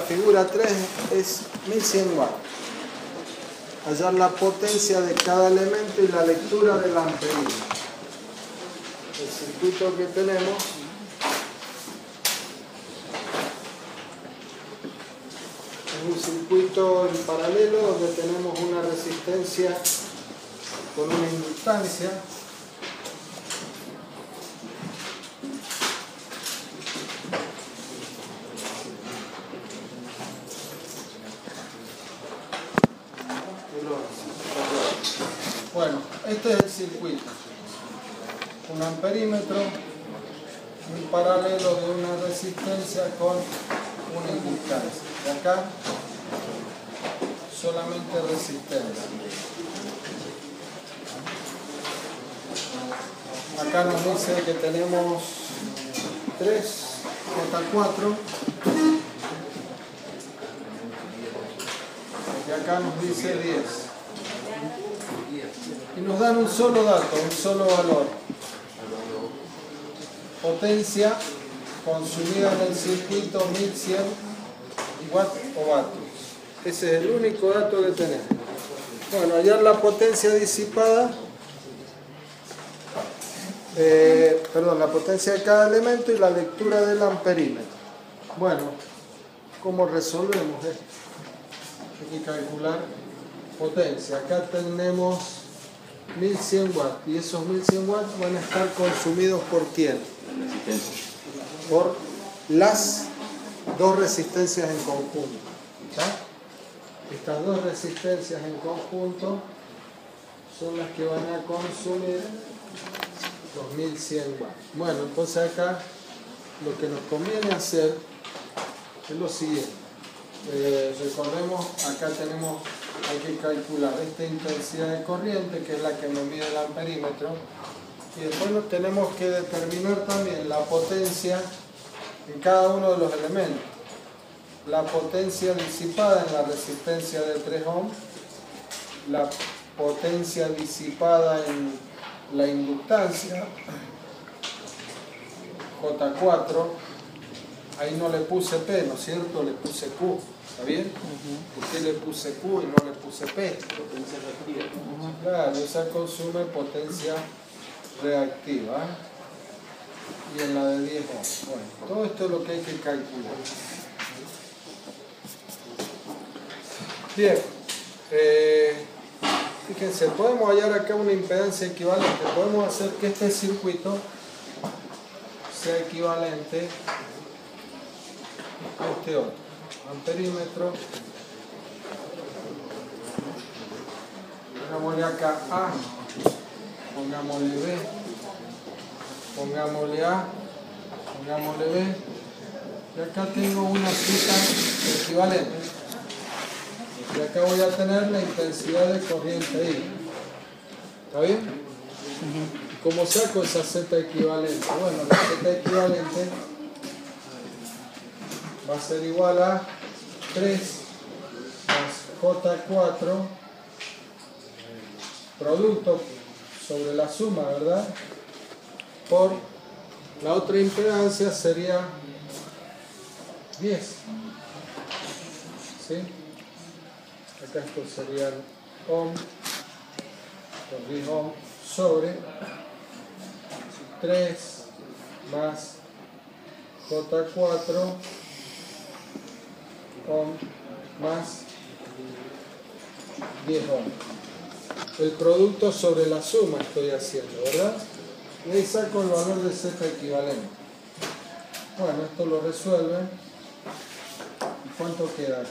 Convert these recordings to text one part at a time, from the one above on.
figura 3 es 1100 watts. Hallar la potencia de cada elemento y la lectura del amperímetro. El circuito que tenemos es un circuito en paralelo donde tenemos una resistencia con una inductancia. Bueno, este es el circuito. Un amperímetro, un paralelo de una resistencia con una inductancia. Y acá solamente resistencia. Acá nos dice que tenemos 3 J4 y acá nos dice 10. Y nos dan un solo dato, un solo valor. Potencia consumida en el circuito 1100 watts o vatios. Ese es el único dato que tenemos. Bueno, hallar la potencia disipada, la potencia de cada elemento y la lectura del amperímetro. Bueno, ¿cómo resolvemos esto? Hay que calcular potencia. Acá tenemos 1100 watts y esos 1100 watts van a estar consumidos ¿por quién? Por las dos resistencias en conjunto. ¿Está? Estas dos resistencias en conjunto son las que van a consumir los 1100 watts. Bueno, entonces acá lo que nos conviene hacer es lo siguiente. Recordemos, acá hay que calcular esta intensidad de corriente, que es la que me mide el amperímetro, y después tenemos que determinar también la potencia en cada uno de los elementos. La potencia disipada en la resistencia de 3 ohms, la potencia disipada en la inductancia, J4, ahí no le puse P, ¿no es cierto? Le puse Q, ¿está bien? ¿Por qué le puse Q y no le puse P? Potencia reactiva. Claro, esa consume potencia reactiva. Y en la de 10 ohms. Bueno, todo esto es lo que hay que calcular. Bien, fíjense, podemos hallar acá una impedancia equivalente. Podemos hacer que este circuito sea equivalente a este otro. Amperímetro. Pongámosle acá A, pongámosle B, pongámosle A, pongámosle B. Y acá tengo una cita equivalente. Y acá voy a tener la intensidad de corriente I. ¿Está bien? ¿Cómo saco esa Z equivalente? Bueno, la Z equivalente va a ser igual a 3 más J4 producto sobre la suma, ¿verdad? Por la otra impedancia sería 10. ¿Sí? Acá esto sería ohm, por 10 ohm sobre 3 más J4 ohm más 10 ohm. El producto sobre la suma estoy haciendo, ¿verdad? Y ahí saco el valor de Z equivalente. Bueno, esto lo resuelve. ¿Y cuánto queda?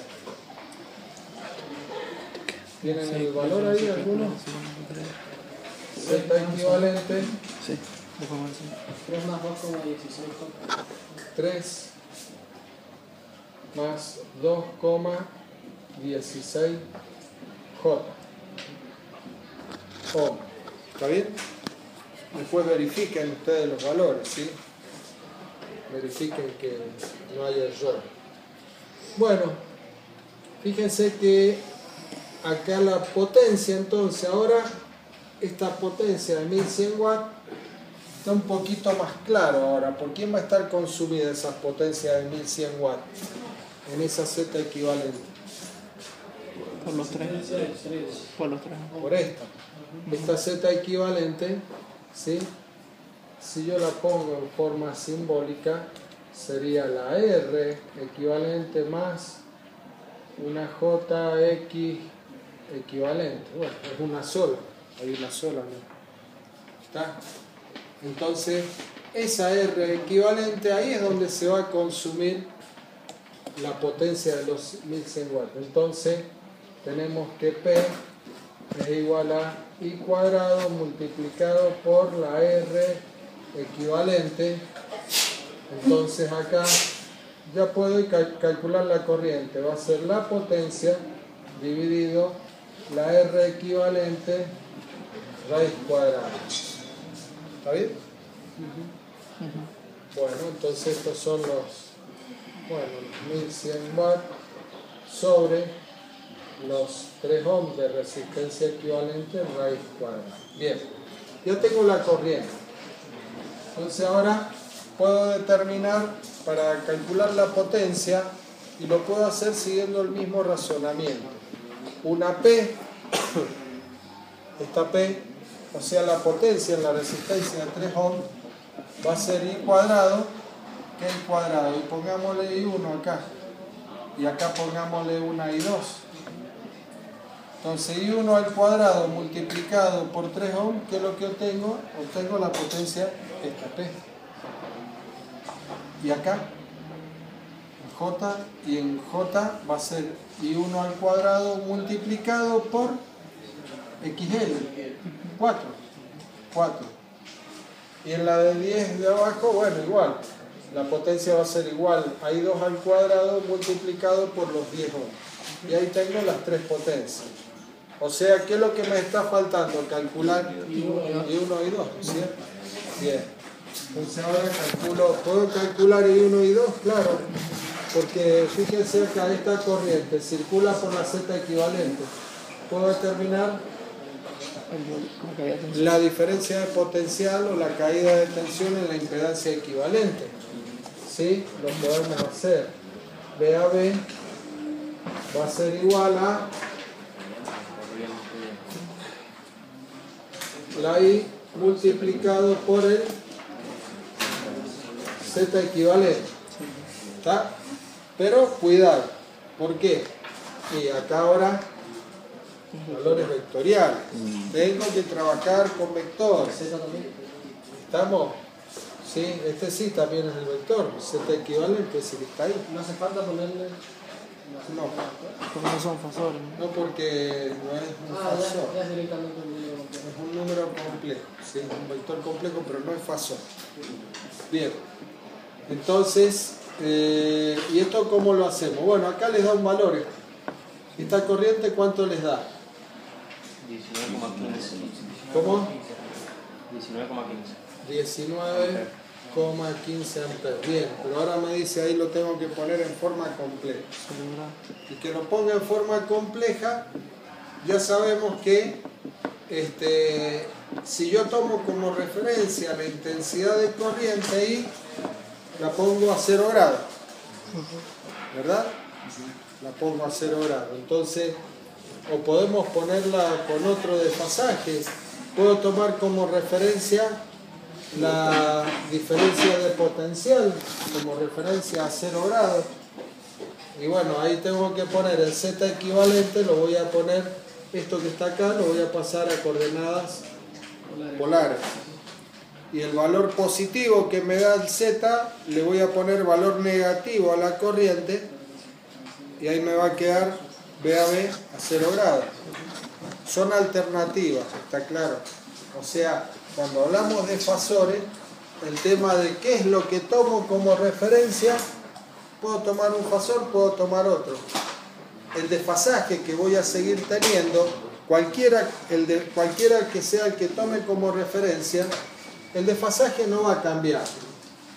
¿Tienen el valor ahí alguno? Z equivalente. Sí. 3 más 2,16 J. 3 más 2,16 J. Ohm. ¿Está bien? Después verifiquen ustedes los valores, ¿sí? Verifiquen que no haya error. Bueno, fíjense que acá la potencia, entonces, ahora esta potencia de 1100 watts está un poquito más claro ahora. ¿Por quién va a estar consumida esa potencia de 1100 watts? en esa Z equivalente? Por los tres. Por los tres. Por esta. Esta Z equivalente, ¿sí? Si yo la pongo en forma simbólica, sería la R equivalente más una JX equivalente. Bueno, es una sola. Hay una sola, ¿no? ¿Está? Entonces, esa R equivalente, ahí es donde se va a consumir la potencia de los 1100 watts. Entonces, tenemos que P es igual a I cuadrado multiplicado por la R equivalente. Entonces acá ya puedo calcular la corriente. Va a ser la potencia dividido la R equivalente raíz cuadrada. ¿Está bien? Bueno, entonces estos son los 1100 watts sobre los 3 ohms de resistencia equivalente raíz cuadrada. Bien, ya tengo la corriente. Entonces ahora puedo determinar para calcular la potencia y lo puedo hacer siguiendo el mismo razonamiento. Una P, esta P, o sea la potencia en la resistencia de 3 ohms, va a ser I cuadrado, que I cuadrado, y pongámosle I1 acá, y acá pongámosle una I2. Entonces I1 al cuadrado multiplicado por 3 ohms, ¿qué es lo que obtengo? Obtengo la potencia, esta P. Y acá, en J, y en J va a ser I1 al cuadrado multiplicado por XL, 4. Y en la de 10 de abajo, bueno, igual. La potencia va a ser igual a I2 al cuadrado multiplicado por los 10 ohms. Y ahí tengo las 3 potencias. O sea, ¿qué es lo que me está faltando? Calcular I1 y I2, ¿cierto? Bien. Entonces ahora ¿puedo calcular I1 y I2? Claro. Porque fíjense acá, esta corriente circula por la Z equivalente. Puedo determinar la diferencia de potencial o la caída de tensión en la impedancia equivalente. ¿Sí? Lo podemos hacer. VAB va a ser igual a la I multiplicado por el Z equivalente. ¿Está? Pero cuidado. ¿Por qué? Y acá ahora valores vectoriales. Tengo que trabajar con vectores. ¿Estamos? Sí, este sí también es el vector. Z equivalente, sí que está ahí. No hace falta ponerle. No. Porque no son fasores. No, porque no es un fasor. Ya es directamente un número complejo. Es un número complejo. Sí, es un vector complejo, pero no es fasor. Bien. Entonces, ¿y esto cómo lo hacemos? Bueno, acá les da un valor. ¿Esta corriente cuánto les da? 19,15. ¿Cómo? 19,15. 19,15 amperes. Bien, pero ahora me dice ahí lo tengo que poner en forma compleja. Y que lo ponga en forma compleja, ya sabemos que si yo tomo como referencia la intensidad de corriente I, la pongo a 0 grados. ¿Verdad? La pongo a 0 grados. Entonces, o podemos ponerla con otro desfasaje. Puedo tomar como referencia la diferencia de potencial como referencia a 0 grados. Y bueno, ahí tengo que poner el Z equivalente, lo voy a poner, esto que está acá, lo voy a pasar a coordenadas polares. Y el valor positivo que me da el Z, le voy a poner valor negativo a la corriente, y ahí me va a quedar VAB a 0 grados. Son alternativas, está claro. O sea, cuando hablamos de fasores, el tema de qué es lo que tomo como referencia, puedo tomar un fasor, puedo tomar otro. El desfasaje que voy a seguir teniendo, cualquiera que sea el que tome como referencia, el desfasaje no va a cambiar.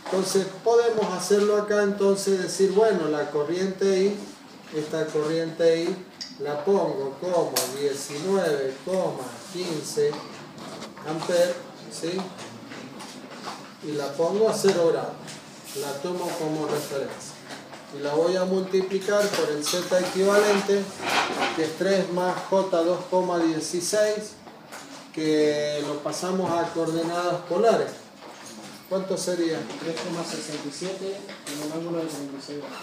Entonces podemos hacerlo acá, entonces decir, bueno, la corriente I, esta corriente I, la pongo como 19,15 amperes, ¿sí? Y la pongo a 0 grados, la tomo como referencia. y la voy a multiplicar por el Z equivalente, que es 3 más J 2,16, que lo pasamos a coordenadas polares. ¿Cuánto sería? 3,67 en un ángulo de 36 grados.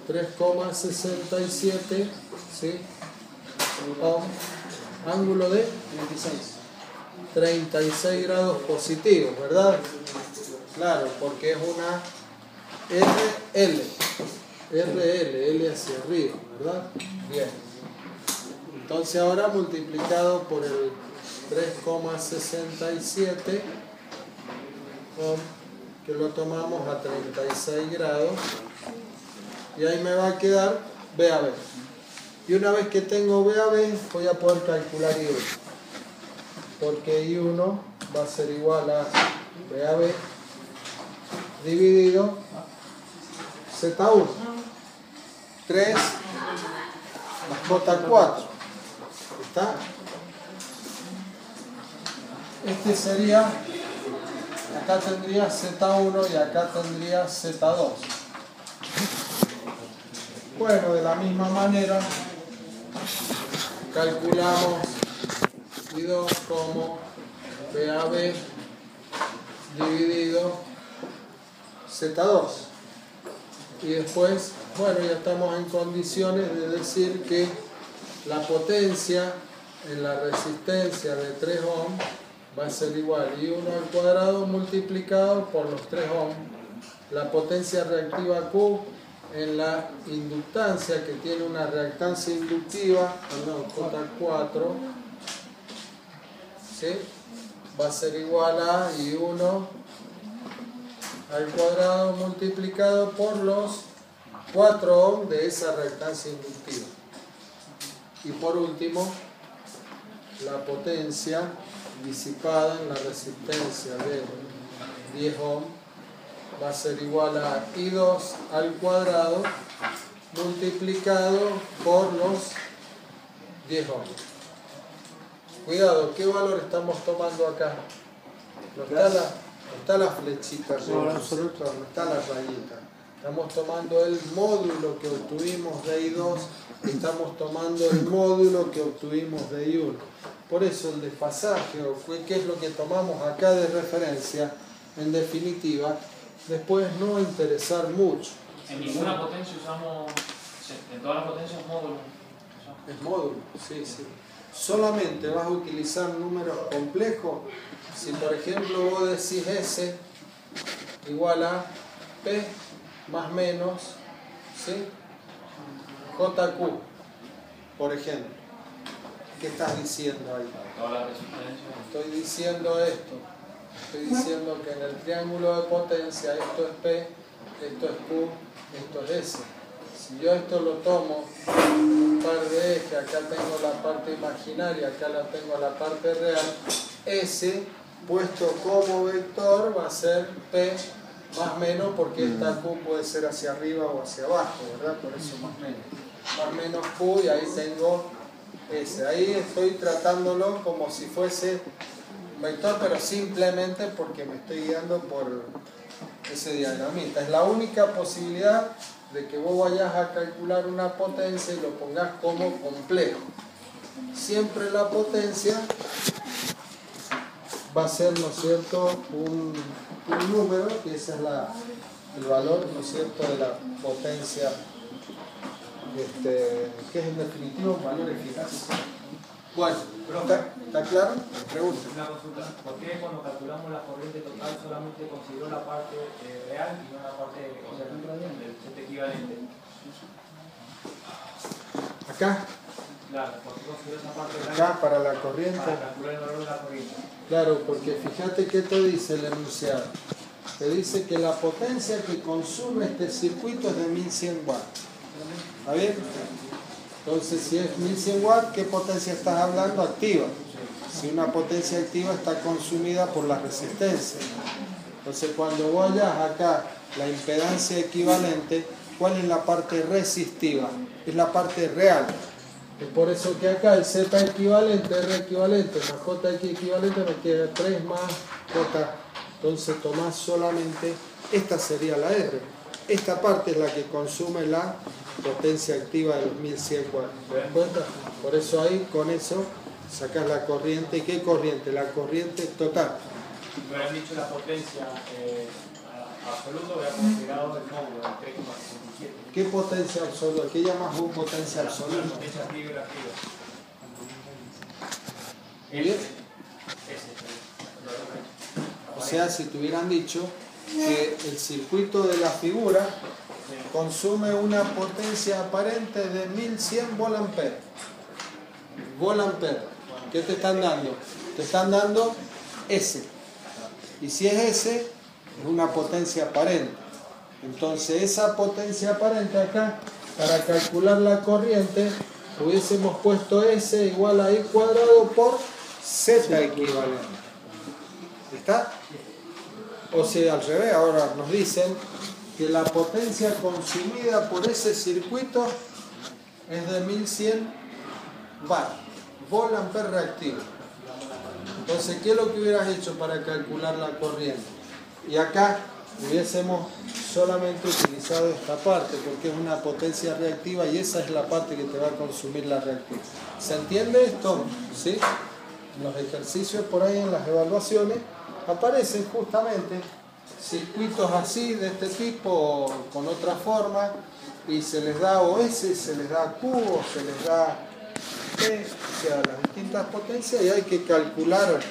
3,67, ¿sí? Ángulo de 36 grados positivos, ¿verdad? Claro, porque es una L hacia arriba, ¿verdad? Bien. Entonces ahora multiplicado por el 3,67, que lo tomamos a 36 grados, y ahí me va a quedar B a B. Y una vez que tengo B a B, voy a poder calcular I1, porque I1 va a ser igual a B a B dividido Z1, 3 más J4, ¿está? Este sería, acá tendría Z1 y acá tendría Z2. Bueno, de la misma manera calculamos I2 como B a B dividido Z2. Y después, bueno, ya estamos en condiciones de decir que la potencia en la resistencia de 3 ohms va a ser igual a I1 al cuadrado multiplicado por los 3 ohms. La potencia reactiva Q en la inductancia, que tiene una reactancia inductiva, J4, ¿sí? Va a ser igual a I1 al cuadrado multiplicado por los 4 ohms de esa reactancia inductiva. Y por último, la potencia disipada en la resistencia de 10 ohms va a ser igual a I2 al cuadrado multiplicado por los 10 ohms. Cuidado, ¿qué valor estamos tomando acá? No está la flechita, no está la rayita. Estamos tomando el módulo que obtuvimos de I2, estamos tomando el módulo que obtuvimos de I1. Por eso el desfasaje, o qué es lo que tomamos acá de referencia, en definitiva, después no va a interesar mucho. En ninguna potencia usamos, en todas las potencias módulos. Es módulo, sí, sí. Solamente vas a utilizar números complejos si, por ejemplo, vos decís S igual a P más menos, ¿sí? JQ, por ejemplo. ¿Qué estás diciendo ahí? Todas las resistencias. Estoy diciendo esto. Estoy diciendo que en el triángulo de potencia esto es P, esto es Q, esto es S. Si yo esto lo tomo un par de ejes, acá tengo la parte imaginaria, acá la tengo la parte real, S puesto como vector va a ser P más menos, porque esta Q puede ser hacia arriba o hacia abajo, ¿verdad? Por eso más menos. Más menos Q, y ahí tengo S. Ahí estoy tratándolo como si fuese vector, pero simplemente porque me estoy guiando por ese diagramita. Es la única posibilidad de que vos vayas a calcular una potencia y lo pongas como complejo. Siempre la potencia va a ser, ¿no es cierto?, un número, que ese es el valor, ¿no es cierto?, de la potencia, que es en definitiva un valor eficaz. Bueno, ¿está claro? Pregunta. Una consulta. ¿Por qué cuando calculamos la corriente total solamente consideró la parte real y no la parte, o sea, del set equivalente? Acá. Claro, ¿por qué consideró esa parte real? Acá para la corriente. Para calcular el valor de la corriente. Claro, porque fíjate qué te dice el enunciado. Te dice que la potencia que consume este circuito es de 1100 watts. ¿Está bien? Entonces, si es 1100 watts, ¿qué potencia estás hablando? Activa. Si una potencia activa está consumida por la resistencia. Entonces, cuando vayas acá, la impedancia equivalente, ¿cuál es la parte resistiva? Es la parte real. Es por eso que acá el Z equivalente, R equivalente, más JX equivalente, me queda 3 más J. Entonces, tomás solamente, esta sería la R. esta parte es la que consume la potencia activa de los 1100 watts. ¿Te das cuenta? Por eso ahí, con eso, sacas la corriente. ¿Y qué corriente? La corriente total. Me habían dicho la potencia absoluta, había considerado el módulo, el 3,67. ¿Qué potencia absoluta? ¿Qué llamas vos potencia absoluta? La potencia activa y reactiva. Bien. O sea, si te hubieran dicho que el circuito de la figura consume una potencia aparente de 1100 volamperes. Volamperes. ¿Qué te están dando? Te están dando S. Y si es S, es una potencia aparente. Entonces, esa potencia aparente acá, para calcular la corriente, hubiésemos puesto S igual a I cuadrado por Z equivalente. ¿Está? O sea, al revés, ahora nos dicen que la potencia consumida por ese circuito es de 1100 watts, volt-ampere reactivo. Entonces, ¿qué es lo que hubieras hecho para calcular la corriente? Y acá hubiésemos solamente utilizado esta parte, porque es una potencia reactiva y esa es la parte que te va a consumir la reactiva. ¿Se entiende esto? ¿Sí? En los ejercicios por ahí, en las evaluaciones, aparecen justamente circuitos así, de este tipo, con otra forma, y se les da OS, se les da Q, o se les da P, o sea, las distintas potencias, y hay que calcular,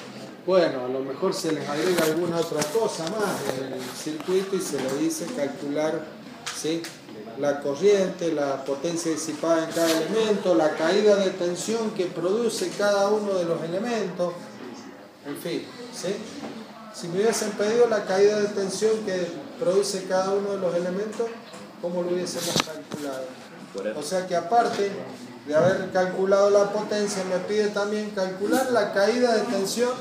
bueno, a lo mejor se les agrega alguna otra cosa más del circuito y se le dice calcular, ¿sí?, la corriente, la potencia disipada en cada elemento, la caída de tensión que produce cada uno de los elementos, en fin, ¿sí? Si me hubiesen pedido la caída de tensión que produce cada uno de los elementos, ¿cómo lo hubiésemos calculado? O sea que aparte de haber calculado la potencia, me pide también calcular la caída de tensión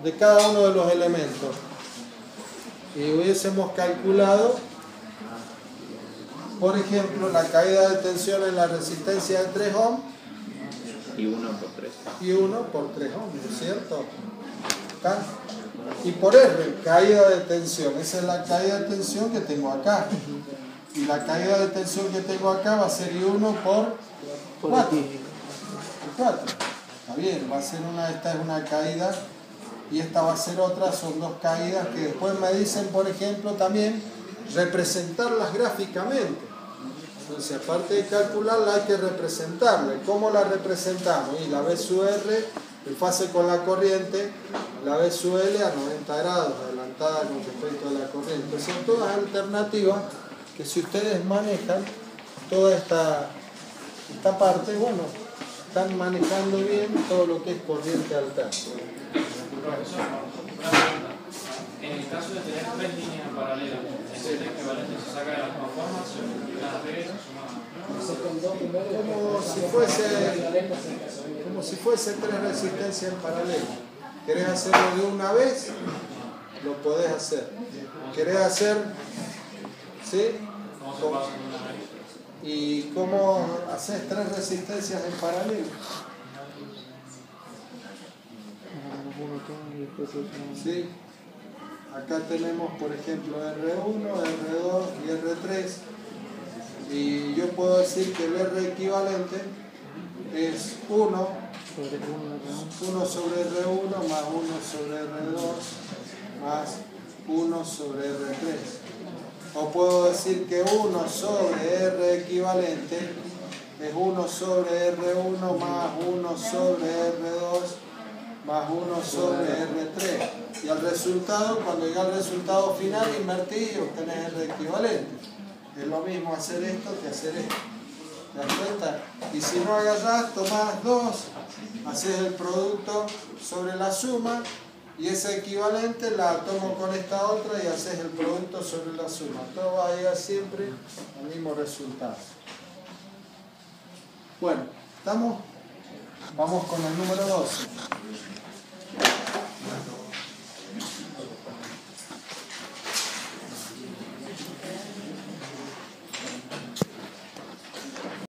de cada uno de los elementos. Y hubiésemos calculado, por ejemplo, la caída de tensión en la resistencia de 3 ohms y 1 por 3. Y 1 por 3 ohms, ¿no es cierto? ¿Está? Y por R, caída de tensión. Esa es la caída de tensión que tengo acá. Y la caída de tensión que tengo acá va a ser I1 por 4. Está bien, va a ser esta es una caída y esta va a ser otra, son dos caídas que después me dicen, por ejemplo, también representarlas gráficamente. Entonces, aparte de calcularla, hay que representarla. ¿Cómo la representamos? Y la V sub R, en fase con la corriente, la V sub L a 90 grados, adelantada con respecto a la corriente. Entonces, son todas alternativas que si ustedes manejan toda esta parte, bueno, están manejando bien todo lo que es corriente alterna. Profesor, en el caso de tener tres líneas paralelas, el Z equivalente se saca de la misma forma, se multiplica las tres, como si fuese tres resistencias en paralelo. ¿Querés hacerlo de una vez? Lo podés hacer. ¿Querés hacer? ¿Sí? ¿Y cómo haces tres resistencias en paralelo? ¿Sí? Acá tenemos, por ejemplo, R1, R2 y R3. Y yo puedo decir que el R equivalente es 1 sobre R1 más 1 sobre R2 más 1 sobre R3. O puedo decir que 1 sobre R equivalente es 1 sobre R1 más 1 sobre R2 más 1 sobre R3. Y al resultado, cuando llega al resultado final, invertís y obtenés R equivalente. Es lo mismo hacer esto que hacer esto. ¿Te das cuenta? Y si no agarrás, tomás 2, haces el producto sobre la suma y ese equivalente la tomo con esta otra y haces el producto sobre la suma. Todo va a llegar siempre al mismo resultado. Bueno, ¿estamos? Vamos con el número 12.